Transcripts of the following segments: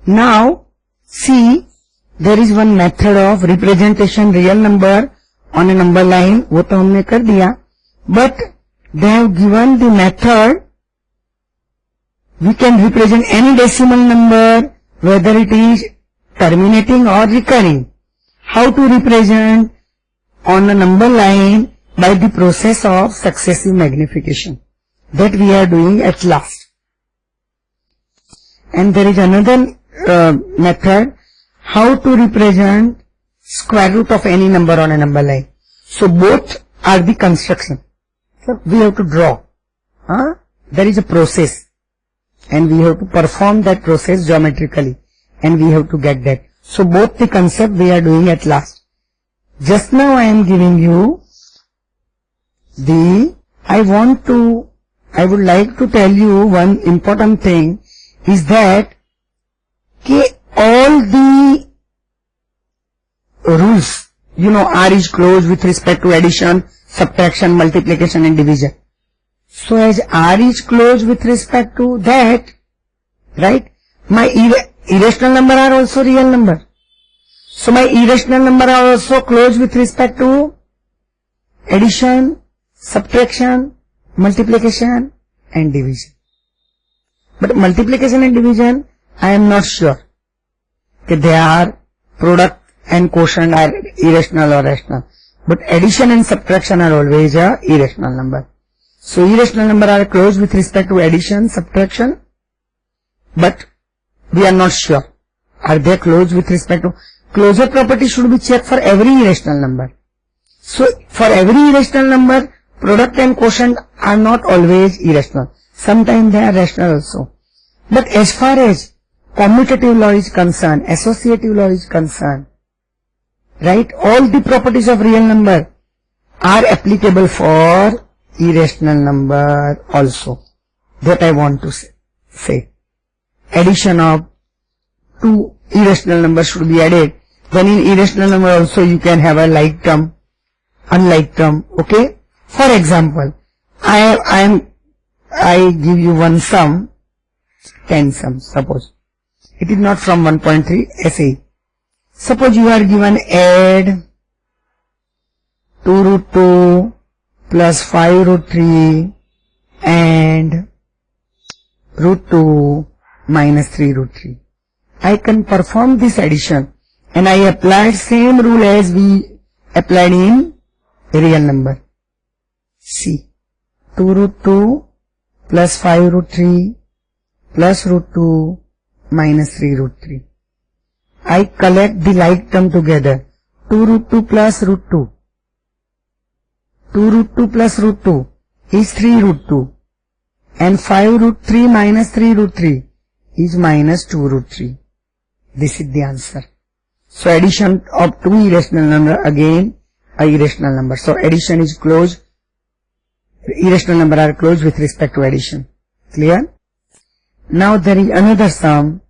Now, see, there is one method of representation real number on a number line. वो तो हमने कर दिया. But they have given the method. We can represent any decimal number, whether it is terminating or recurring. How to represent on a number line? By the process of successive magnification that we are doing at last. And there is another method, how to represent square root of any number on a number line. So both are the construction. So we have to draw. There is a process and we have to perform that process geometrically and we have to get that. So both the concept we are doing at last. Just now I am giving you I would like to tell you one important thing is that all the rules, R is closed with respect to addition, subtraction, multiplication and division. So as R is closed with respect to that, right, my irrational number are also real number. So my irrational number are also closed with respect to addition, subtraction, multiplication and division. But multiplication and division, I am not sure that they are product and quotient are irrational or rational. But addition and subtraction are always a irrational number. So irrational number are closed with respect to addition, subtraction, but we are not sure. Are they closed with respect to? Closure property should be checked for every irrational number. So for every irrational number, product and quotient are not always irrational. Sometimes they are rational also. But as far as commutative law is concerned, associative law is concerned, right, all the properties of real number are applicable for irrational number also. That I want to say. Addition of two irrational numbers should be added. Then in irrational number also you can have a like term, unlike term, okay? For example, I give you one sum, 10 sums, suppose. It is not from 1.3 SAE. Suppose you are given add 2 root 2 plus 5 root 3 and root 2 minus 3 root 3. I can perform this addition and I applied same rule as we applied in real number. See, 2 root 2 plus 5 root 3 plus root 2 minus 3 root 3. I collect the like term together. 2 root 2 plus root 2. 2 root 2 plus root 2 is 3 root 2. And 5 root 3 minus 3 root 3 is minus 2 root 3. This is the answer. So addition of two irrational number, again a irrational number. So addition is closed. Irrational number are closed with respect to addition. Clear? Now there is another sum.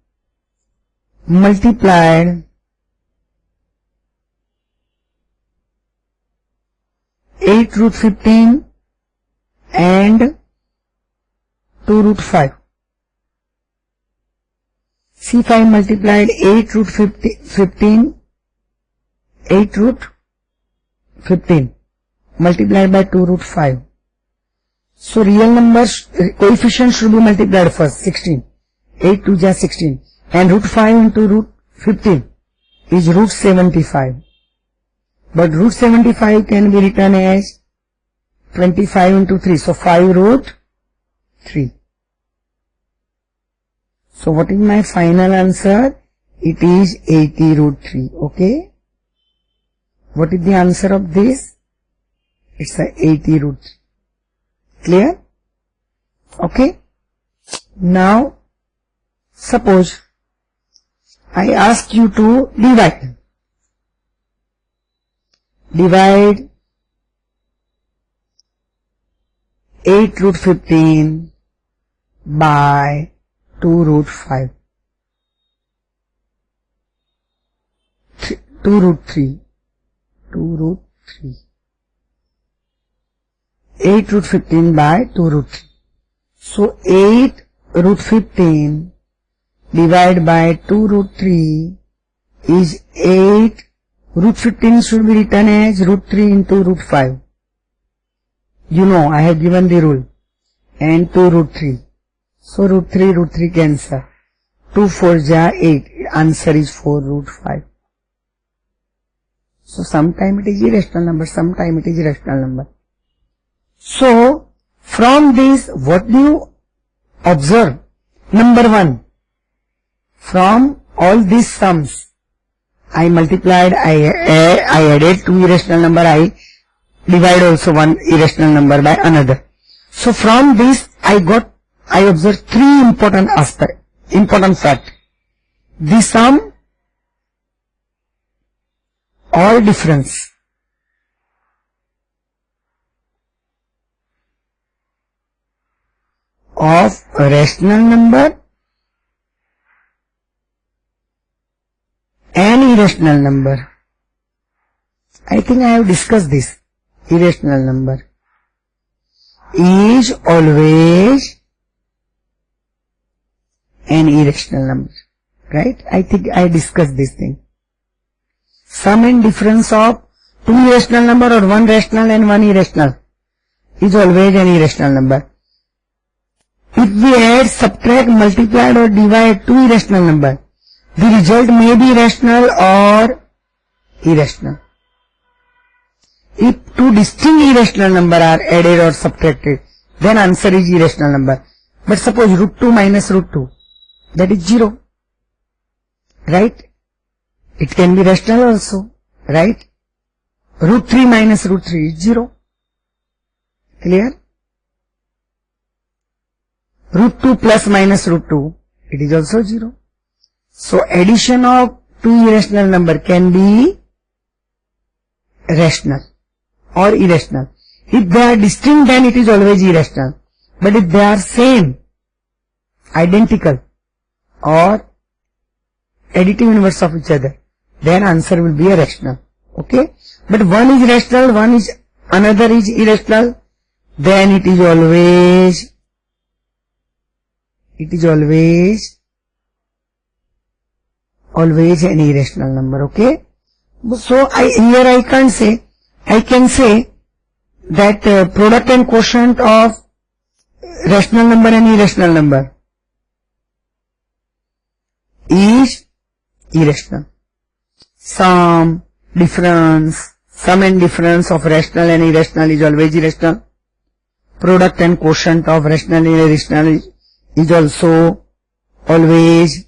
Multiplied 8 root 15 and 2 root 5. See, if I multiplied 8 root 15 multiplied by 2 root 5. So real numbers, coefficient should be multiplied first, 16. 8 to just 16. And root 5 into root 15 is root 75. But root 75 can be written as 25 into 3. So 5 root 3. So what is my final answer? It is 80 root 3. Okay. What is the answer of this? It's a 80 root 3. Clear? Okay. Now, suppose I ask you to divide. Divide 8 root 15 by 2 root 5. 2 root 3. 2 root 3. 8 root 15 by 2 root 3. So 8 root 15 divided by 2 root 3 is 8. Root 15 should be written as root 3 into root 5. You know, I have given the rule. And 2 root 3. So root 3 cancel. 2 4 ja 8. Answer is 4 root 5. So sometime it is irrational number, sometime it is rational number. So from this, what do you observe? Number 1. From all these sums, I multiplied, I added 2 irrational number, I divide also one irrational number by another. So from this, I observed 3 important fact. The sum or difference of a rational number and irrational number. I think I have discussed this. Irrational number is always an irrational number. Right? I think I discussed this thing. Sum and difference of 2 irrational number or 1 rational and 1 irrational is always an irrational number. If we add, subtract, multiply or divide 2 irrational number, the result may be rational or irrational. If 2 distinct irrational number are added or subtracted, then answer is irrational number. But suppose root 2 minus root 2, that is 0. Right? It can be rational also. Right? Root 3 minus root 3 is 0. Clear? Root 2 plus minus root 2, it is also 0. So addition of 2 irrational number can be rational or irrational. If they are distinct, then it is always irrational. But if they are same, identical or additive inverse of each other, then answer will be a rational. Okay? But one is rational, another is irrational, then it is always an irrational number. Okay? So here I can say that product and quotient of rational number and irrational number is irrational. Sum and difference of rational and irrational is always irrational. Product and quotient of rational and irrational is also always.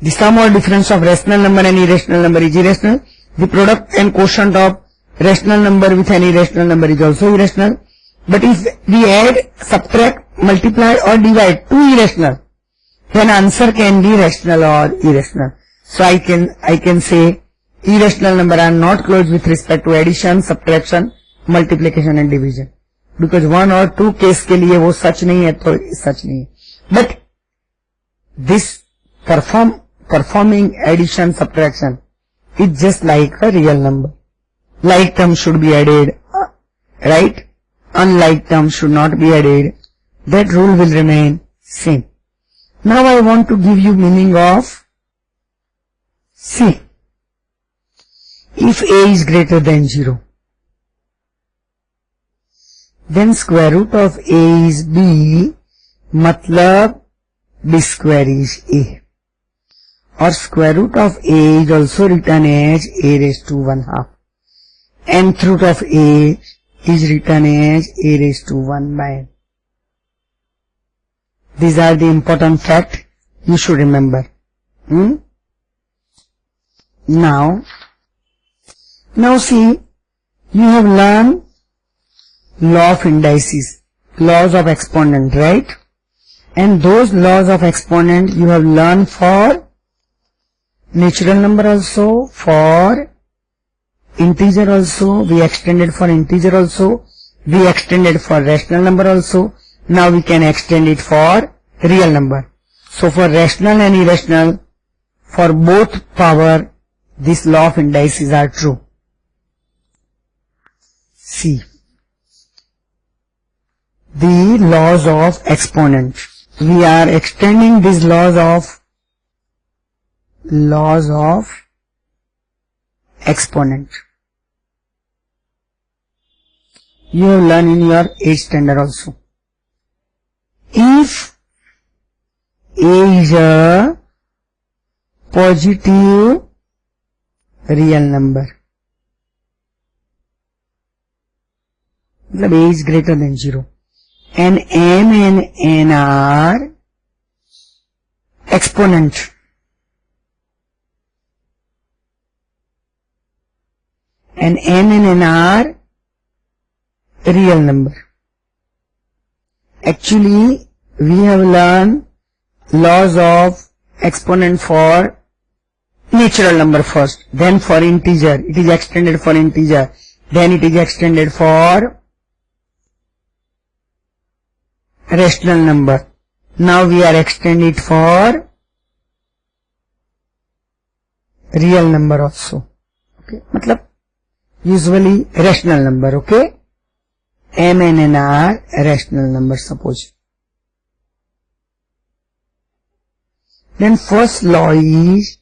The sum or difference of rational number and irrational number is irrational. The product and quotient of rational number with an irrational number is also irrational. But if we add, subtract, multiply or divide 2 irrational, then answer can be rational or irrational. So I can say irrational number are not close with respect to addition, subtraction, multiplication and division. Because 1 or 2 case के लिए वो सच नहीं है तो सच नहीं है. But this performing addition, subtraction is just like a real number. Like term should be added, right? Unlike term should not be added. That rule will remain same. Now I want to give you meaning of C. If A is greater than 0, then square root of A is B, matlab B square is A. Or square root of A is also written as A raised to 1/2. Nth root of A is written as A raised to 1 by n. These are the important facts you should remember. Now see, you have learned law of indices, laws of exponent, right? And those laws of exponent you have learned for natural number also, for integer also, we extended for integer also, we extended for rational number also. Now we can extend it for real number. So for rational and irrational, for both power, this law of indices are true. C. the laws of exponent. We are extending these laws of exponent. You have learned in your 8th standard also. If A is a positive real number, मतलब A is greater than 0, and M and N are exponent, and M and N are real number. Actually, we have learned laws of exponent for natural number first, then for integer. It is extended for integer, then it is extended for rational number. Now we are extending it for real number also. Okay, मतलब usually rational number. Okay, M and N are rational numbers, suppose. Then first law is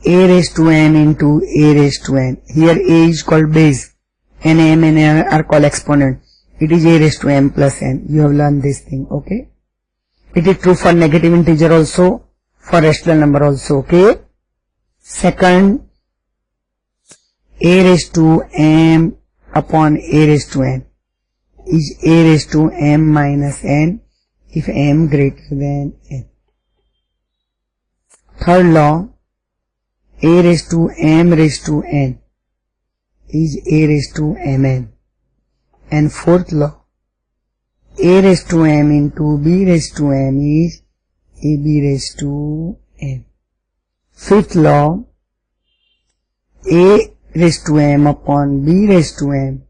A raised to M into A raised to N. Here A is called base and M and N are called exponent. It is A raised to M plus N. You have learned this thing, okay? It is true for negative integer also, for rational number also, okay? Second, A raised to M upon A raised to N is A raised to M minus N if M greater than N. Third law, A raised to M raised to N is A raised to Mn. And fourth law, A raised to M into B raised to M is AB raised to M. Fifth law, A raised to M upon B raised to M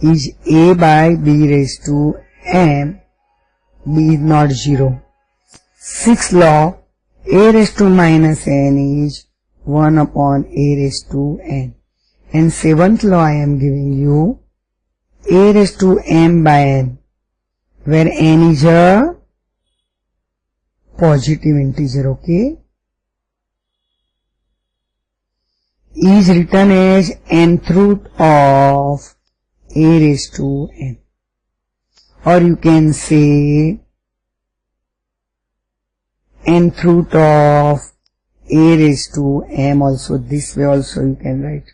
is A by B raised to M. B is not 0. Sixth law, A raised to minus N is 1 upon A raised to N. And seventh law I am giving you, A raised to M by N, where N is a positive integer, okay, is written as nth root of A raised to M. Or you can say nth root of A raised to M also. This way also you can write.